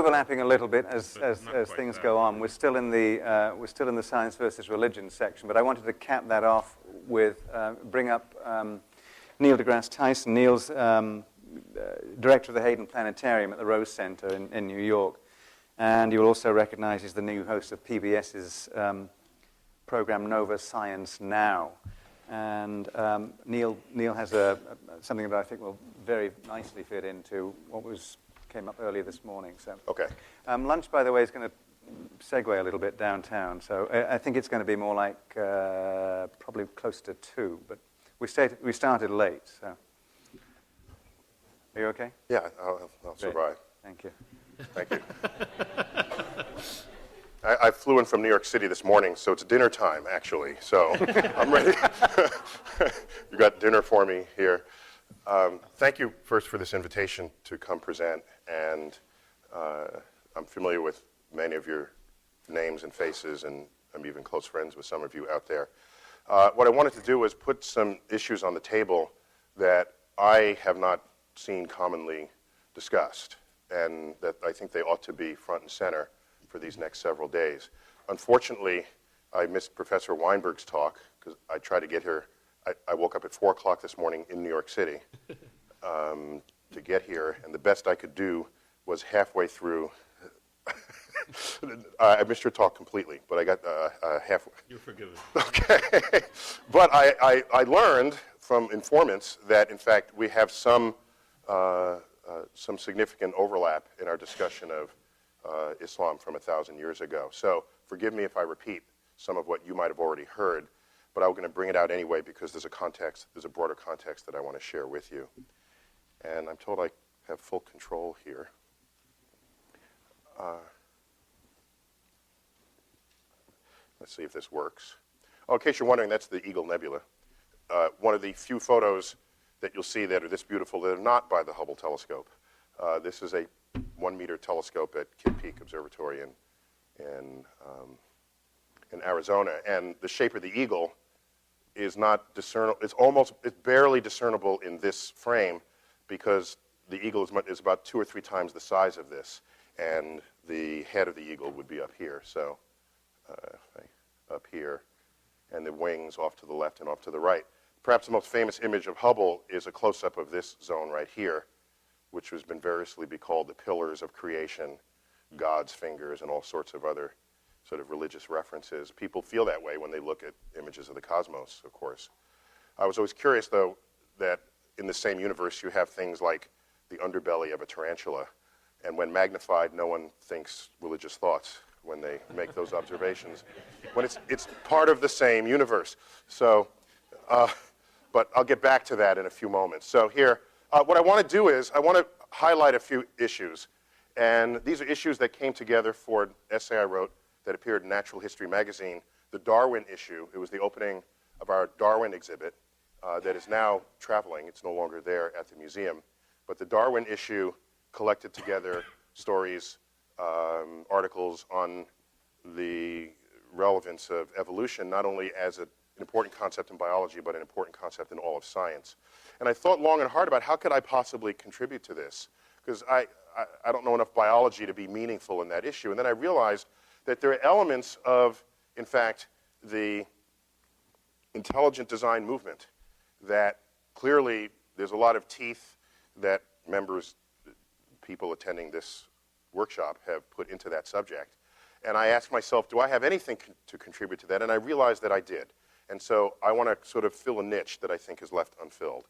overlapping a little bit as things go on. We're still in the science versus religion section, but I wanted to cap that off with bring up Neil deGrasse Tyson. Neil's director of the Hayden Planetarium at the Rose Center in New York, and you'll also recognize he's the new host of PBS's program Nova Science Now. And Neil has something that I think will very nicely fit into what came up earlier this morning. So, okay. Lunch, by the way, is going to segue a little bit downtown. So I think it's going to be more like probably close to 2. But we started late. So are you okay? Yeah, I'll survive. Thank you. Thank you. I flew in from New York City this morning, so it's dinner time, actually. So I'm ready. You got dinner for me here. Thank you first for this invitation to come present. And I'm familiar with many of your names and faces, and I'm even close friends with some of you out there. What I wanted to do was put some issues on the table that I have not seen commonly discussed, and that I think they ought to be front and center for these next several days. Unfortunately, I missed Professor Weinberg's talk because I tried to get here. I woke up at 4 o'clock this morning in New York City to get here, and the best I could do was halfway through. I missed your talk completely, but I got halfway. You're forgiven. Okay. But I learned from informants that, in fact, we have some significant overlap in our discussion of Islam from 1,000 years ago. So forgive me if I repeat some of what you might have already heard, but I'm going to bring it out anyway because there's a broader context that I want to share with you. And I'm told I have full control here. Let's see if this works. Oh, in case you're wondering, that's the Eagle Nebula. One of the few photos that you'll see that are this beautiful that are not by the Hubble telescope. This is a 1-meter telescope at Kitt Peak Observatory in Arizona, and the shape of the eagle is not discernible. It's barely discernible in this frame because the eagle is about 2 or 3 times the size of this, and the head of the eagle would be up here. So up here, and the wings off to the left and off to the right. Perhaps the most famous image of Hubble is a close-up of this zone right here, which has been variously be called the pillars of creation, God's fingers, and all sorts of other sort of religious references. People feel that way when they look at images of the cosmos, of course. I was always curious, though, that in the same universe you have things like the underbelly of a tarantula, and when magnified, no one thinks religious thoughts when they make those observations, when it's part of the same universe. So, but I'll get back to that in a few moments. So here, what I want to do is I want to highlight a few issues, and these are issues that came together for an essay I wrote that appeared in Natural History magazine, the Darwin issue. It was the opening of our Darwin exhibit that is now traveling. It's no longer there at the museum, but the Darwin issue collected together stories, articles on the relevance of evolution, not only as an important concept in biology, but an important concept in all of science. And I thought long and hard about how could I possibly contribute to this, because I don't know enough biology to be meaningful in that issue. And then I realized that there are elements of, in fact, the intelligent design movement that clearly there's a lot of teeth that people attending this workshop have put into that subject. And I asked myself, do I have anything to contribute to that? And I realized that I did. And so I want to sort of fill a niche that I think is left unfilled.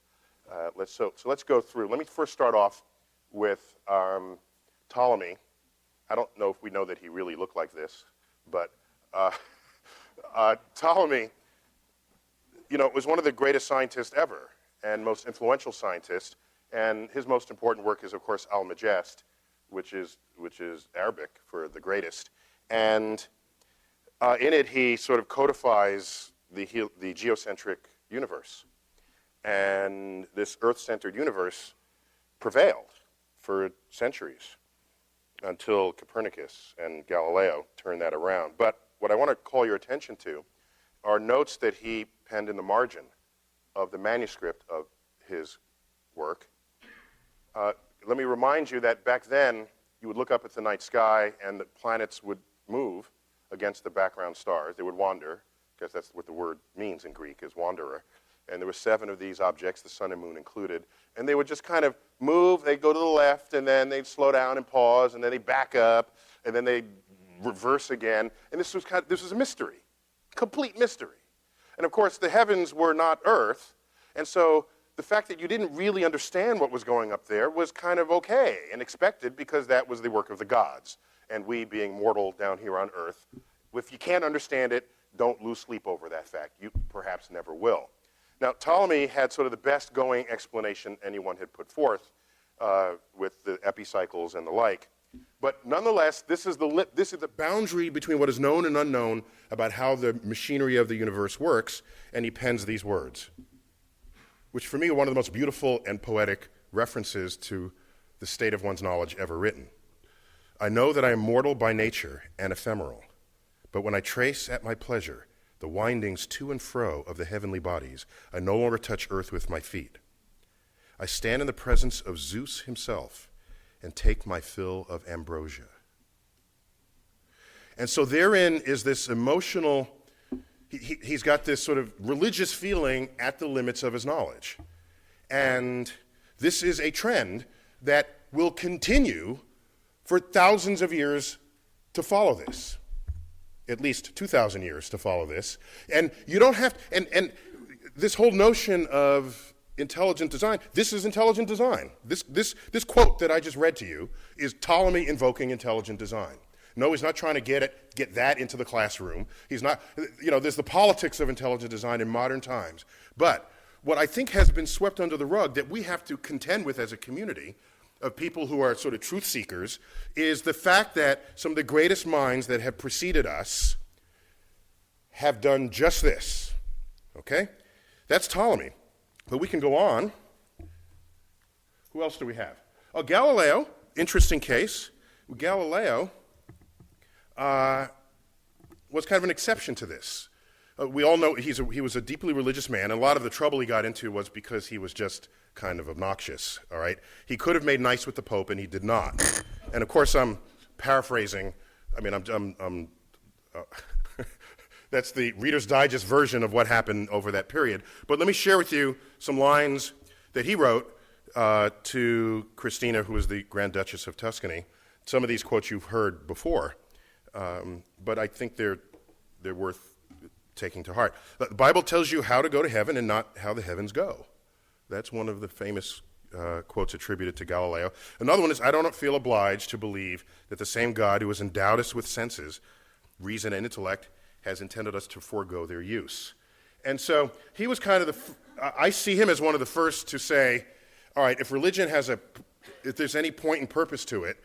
So let's go through. Let me first start off with Ptolemy. I don't know if we know that he really looked like this, but Ptolemy, was one of the greatest scientists ever and most influential scientists. And his most important work is, of course, Al-Majest, which is Arabic for the greatest. And in it, he sort of codifies the geocentric universe. And this Earth-centered universe prevailed for centuries until Copernicus and Galileo turned that around. But what I want to call your attention to are notes that he penned in the margin of the manuscript of his work. Let me remind you that back then, you would look up at the night sky, and the planets would move against the background stars. They would wander, because that's what the word means in Greek, is wanderer. And there were 7 of these objects, the sun and moon included. And they would just kind of move. They'd go to the left, and then they'd slow down and pause, and then they'd back up, and then they'd reverse again. And this was a mystery, complete mystery. And of course, the heavens were not Earth, and so the fact that you didn't really understand what was going up there was kind of okay and expected, because that was the work of the gods. And we, being mortal down here on Earth, if you can't understand it, don't lose sleep over that fact. You perhaps never will. Now, Ptolemy had sort of the best going explanation anyone had put forth with the epicycles and the like. But nonetheless, this is the boundary between what is known and unknown about how the machinery of the universe works, and he pens these words, which for me are one of the most beautiful and poetic references to the state of one's knowledge ever written. I know that I am mortal by nature and ephemeral, but when I trace at my pleasure the windings to and fro of the heavenly bodies, I no longer touch earth with my feet. I stand in the presence of Zeus himself and take my fill of ambrosia. And so therein is this emotional, he's got this sort of religious feeling at the limits of his knowledge. And this is a trend that will continue for thousands of years to follow this. At least 2,000 years to follow this. And you don't have, and this whole notion of intelligent design, this is intelligent design. This quote that I just read to you is Ptolemy invoking intelligent design. No, he's not trying to get that into the classroom. He's not, there's the politics of intelligent design in modern times. But what I think has been swept under the rug that we have to contend with as a community of people who are sort of truth seekers is the fact that some of the greatest minds that have preceded us have done just this, okay? That's Ptolemy. But we can go on. Who else do we have? Oh, Galileo, interesting case. Galileo was kind of an exception to this. We all know he was a deeply religious man, and a lot of the trouble he got into was because he was just kind of obnoxious, all right? He could have made nice with the Pope, and he did not. And of course, I'm paraphrasing. I mean, that's the Reader's Digest version of what happened over that period. But let me share with you some lines that he wrote to Christina, who was the Grand Duchess of Tuscany. Some of these quotes you've heard before, but I think they're worth taking to heart. The Bible tells you how to go to heaven and not how the heavens go. That's one of the famous quotes attributed to Galileo. Another one is, I don't feel obliged to believe that the same God who has endowed us with senses, reason, and intellect has intended us to forego their use. And so he was kind of I see him as one of the first to say, all right, if religion if there's any point and purpose to it,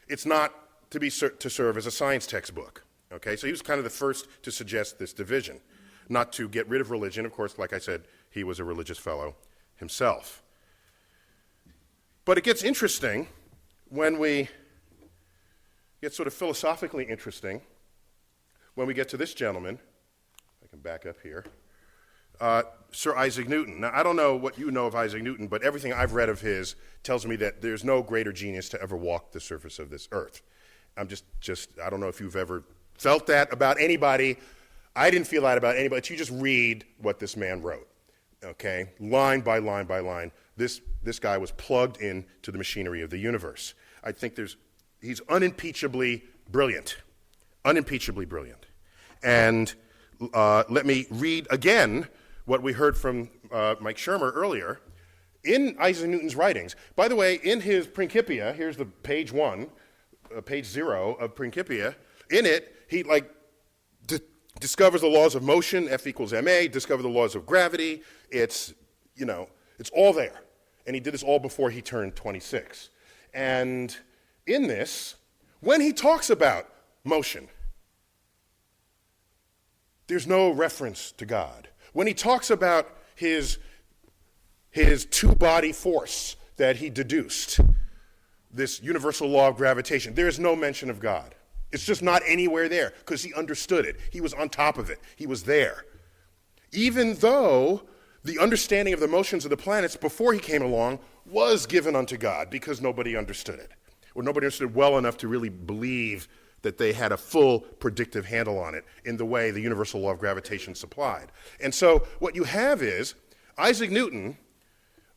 it's not to serve as a science textbook. Okay, so he was kind of the first to suggest this division, not to get rid of religion. Of course, like I said, he was a religious fellow himself. But it gets interesting when we get sort of philosophically interesting when we get to this gentleman. I can back up here. Sir Isaac Newton. Now, I don't know what you know of Isaac Newton, but everything I've read of his tells me that there's no greater genius to ever walk the surface of this earth. I'm just I don't know if you've ever felt that about anybody. I didn't feel that about anybody. But you just read what this man wrote, okay? Line by line by line. This guy was plugged into the machinery of the universe. I think he's unimpeachably brilliant. Unimpeachably brilliant. And let me read again what we heard from Mike Shermer earlier. In Isaac Newton's writings, by the way, in his Principia, here's the page 0 of Principia, in it, he discovers the laws of motion, F equals ma, discover the laws of gravity. It's all there. And he did this all before he turned 26. And in this, when he talks about motion, there's no reference to God. When he talks about his two-body force that he deduced, this universal law of gravitation, there is no mention of God. It's just not anywhere there because he understood it. He was on top of it. He was there. Even though the understanding of the motions of the planets before he came along was given unto God because nobody understood it. or nobody understood well enough to really believe that they had a full predictive handle on it in the way the universal law of gravitation supplied. And so what you have is Isaac Newton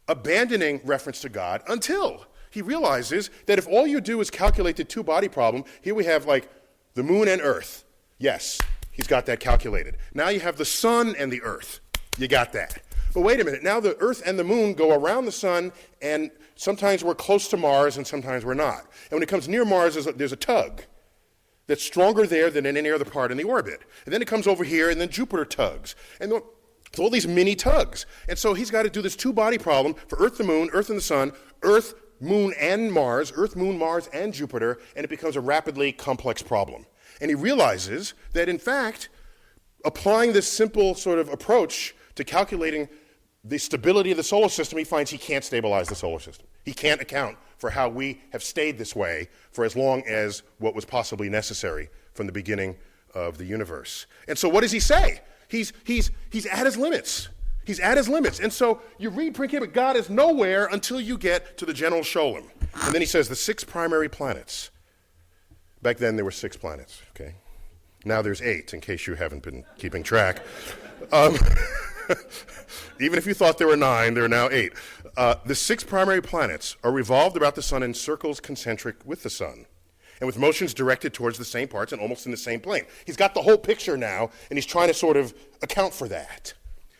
abandoning reference to God until he realizes that if all you do is calculate the two-body problem, here we have like the moon and Earth. Yes, he's got that calculated. Now you have the sun and the Earth. You got that. But wait a minute, now the Earth and the moon go around the sun, and sometimes we're close to Mars and sometimes we're not. And when it comes near Mars, there's a tug that's stronger there than in any other part in the orbit. And then it comes over here, and then Jupiter tugs. And it's all these mini tugs. And so he's got to do this two-body problem for Earth, the moon, Earth and the sun, Earth, moon, and Mars, Earth, moon, Mars, and Jupiter, and it becomes a rapidly complex problem. And he realizes that, in fact, applying this simple sort of approach to calculating the stability of the solar system, he finds he can't stabilize the solar system. He can't account for how we have stayed this way for as long as what was possibly necessary from the beginning of the universe. And so what does he say? He's at his limits. He's at his limits. And so you read Principia, God is nowhere until you get to the general Sholem. And then he says the 6 primary planets. Back then there were 6 planets, okay? Now there's 8, in case you haven't been keeping track. Even if you thought there were 9, there are now 8. The 6 primary planets are revolved about the sun in circles concentric with the sun, and with motions directed towards the same parts and almost in the same plane. He's got the whole picture now, and he's trying to sort of account for that.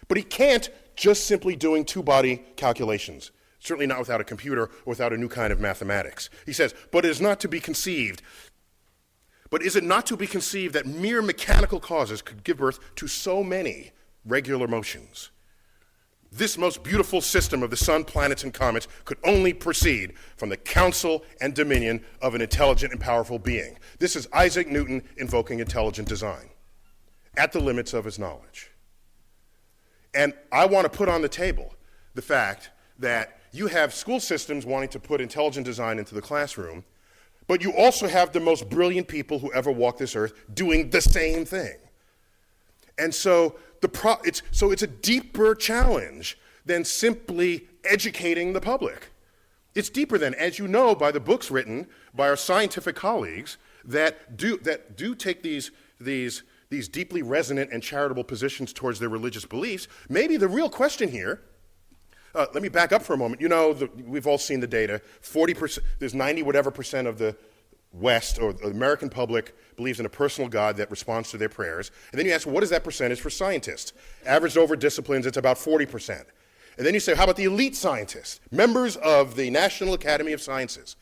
But he can't just simply doing two-body calculations, certainly not without a computer or without a new kind of mathematics. He says, but it is not to be conceived. But is it not to be conceived that mere mechanical causes could give birth to so many regular motions? This most beautiful system of the sun, planets, and comets could only proceed from the counsel and dominion of an intelligent and powerful being. This is Isaac Newton invoking intelligent design at the limits of his knowledge. And I want to put on the table the fact that you have school systems wanting to put intelligent design into the classroom, but you also have the most brilliant people who ever walked this earth doing the same thing. And so it's a deeper challenge than simply educating the public. It's deeper than, as you know, by the books written by our scientific colleagues that do take these deeply resonant and charitable positions towards their religious beliefs. Maybe the real question here, let me back up for a moment. You know, we've all seen the data. 40%, there's 90 whatever percent of the West or the American public believes in a personal God that responds to their prayers. And then you ask, well, what is that percentage for scientists? Averaged over disciplines, it's about 40%. And then you say, how about the elite scientists, members of the National Academy of Sciences?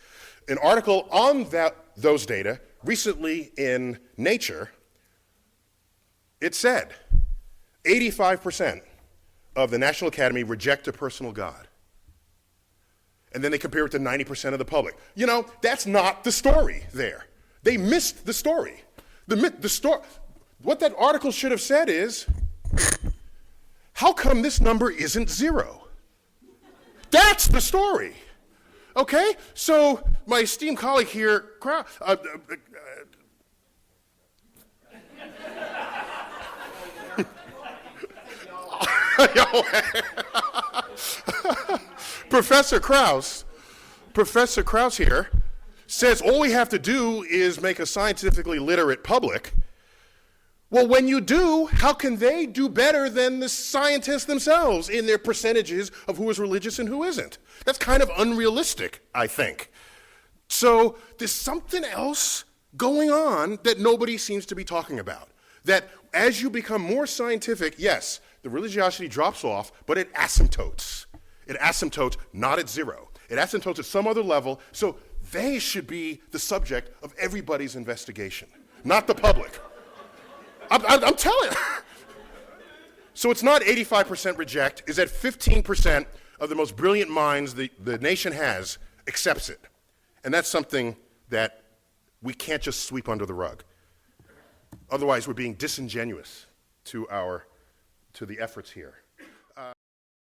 An article on those data recently in Nature, it said 85% of the National Academy reject a personal God. And then they compare it to 90% of the public. You know, that's not the story there. They missed the story. What that article should have said is, how come this number isn't 0? That's the story. Okay? So my esteemed colleague here, Professor Krauss here says all we have to do is make a scientifically literate public. Well, when you do, how can they do better than the scientists themselves in their percentages of who is religious and who isn't? That's kind of unrealistic, I think. So there's something else going on that nobody seems to be talking about. That as you become more scientific, yes, the religiosity drops off, but it asymptotes. It asymptotes not at 0. It asymptotes at some other level, so they should be the subject of everybody's investigation, not the public. I'm telling you. So it's not 85% reject, it's that 15% of the most brilliant minds the nation has accepts it. And that's something that we can't just sweep under the rug. Otherwise, we're being disingenuous to the efforts here.